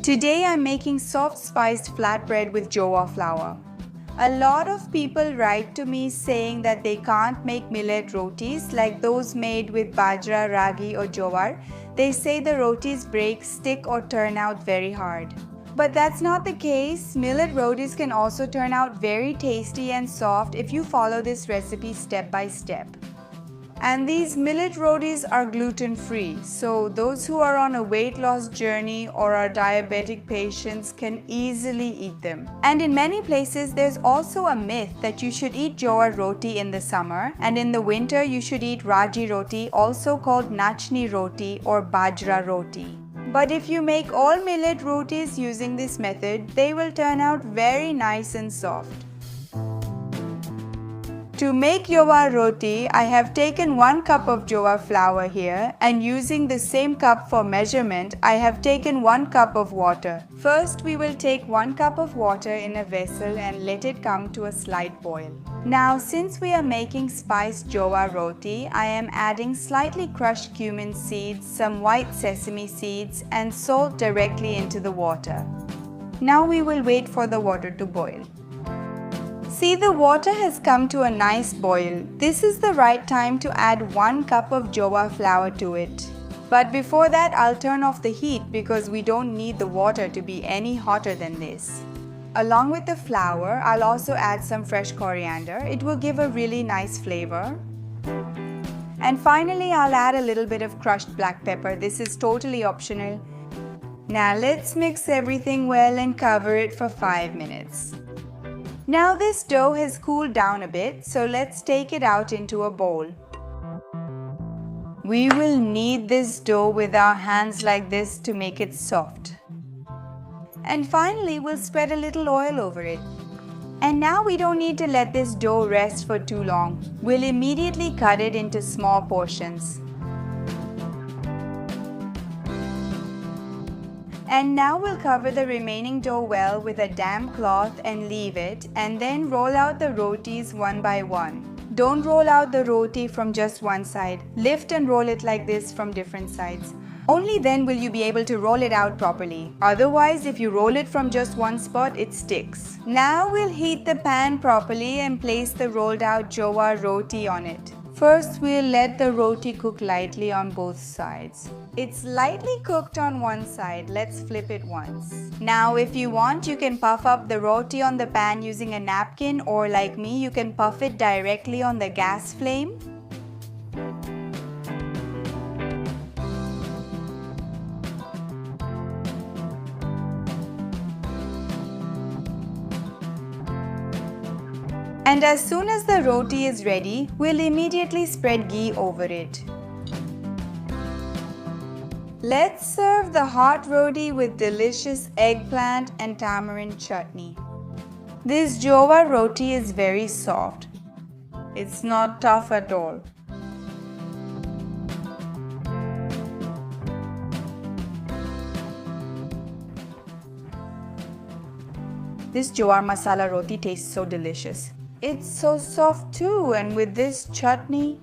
Today I'm making soft spiced flatbread with jowar flour. A lot of people write to me saying that they can't make millet rotis like those made with bajra, ragi or jowar. They say the rotis break, stick or turn out very hard. But that's not the case. Millet rotis can also turn out very tasty and soft if you follow this recipe step by step. And these millet rotis are gluten-free, so those who are on a weight loss journey or are diabetic patients can easily eat them. And in many places, there's also a myth that you should eat jowar roti in the summer, and in the winter you should eat ragi roti, also called nachni roti or bajra roti. But if you make all millet rotis using this method, they will turn out very nice and soft. To make jowar roti, I have taken 1 cup of jowar flour here, and using the same cup for measurement, I have taken 1 cup of water. First, we will take 1 cup of water in a vessel and let it come to a slight boil. Now, since we are making spiced jowar roti, I am adding slightly crushed cumin seeds, some white sesame seeds, and salt directly into the water. Now we will wait for the water to boil. See, the water has come to a nice boil. This is the right time to add 1 cup of jowar flour to it. But before that, I'll turn off the heat because we don't need the water to be any hotter than this. Along with the flour, I'll also add some fresh coriander. It will give a really nice flavor. And finally, I'll add a little bit of crushed black pepper. This is totally optional. Now let's mix everything well and cover it for 5 minutes. Now this dough has cooled down a bit, so let's take it out into a bowl. We will knead this dough with our hands like this to make it soft. And finally, we'll spread a little oil over it. And now we don't need to let this dough rest for too long. We'll immediately cut it into small portions. And now we'll cover the remaining dough well with a damp cloth and leave it, and then roll out the rotis one by one. Don't roll out the roti from just one side. Lift and roll it like this from different sides. Only then will you be able to roll it out properly. Otherwise, if you roll it from just one spot, it sticks. Now we'll heat the pan properly and place the rolled out jowar roti on it. First, we'll let the roti cook lightly on both sides. It's lightly cooked on one side. Let's flip it once. Now, if you want, you can puff up the roti on the pan using a napkin, or like me, you can puff it directly on the gas flame. And as soon as the roti is ready, we'll immediately spread ghee over it. Let's serve the hot roti with delicious eggplant and tamarind chutney. This jowar roti is very soft. It's not tough at all. This jowar masala roti tastes so delicious. It's so soft too, and with this chutney,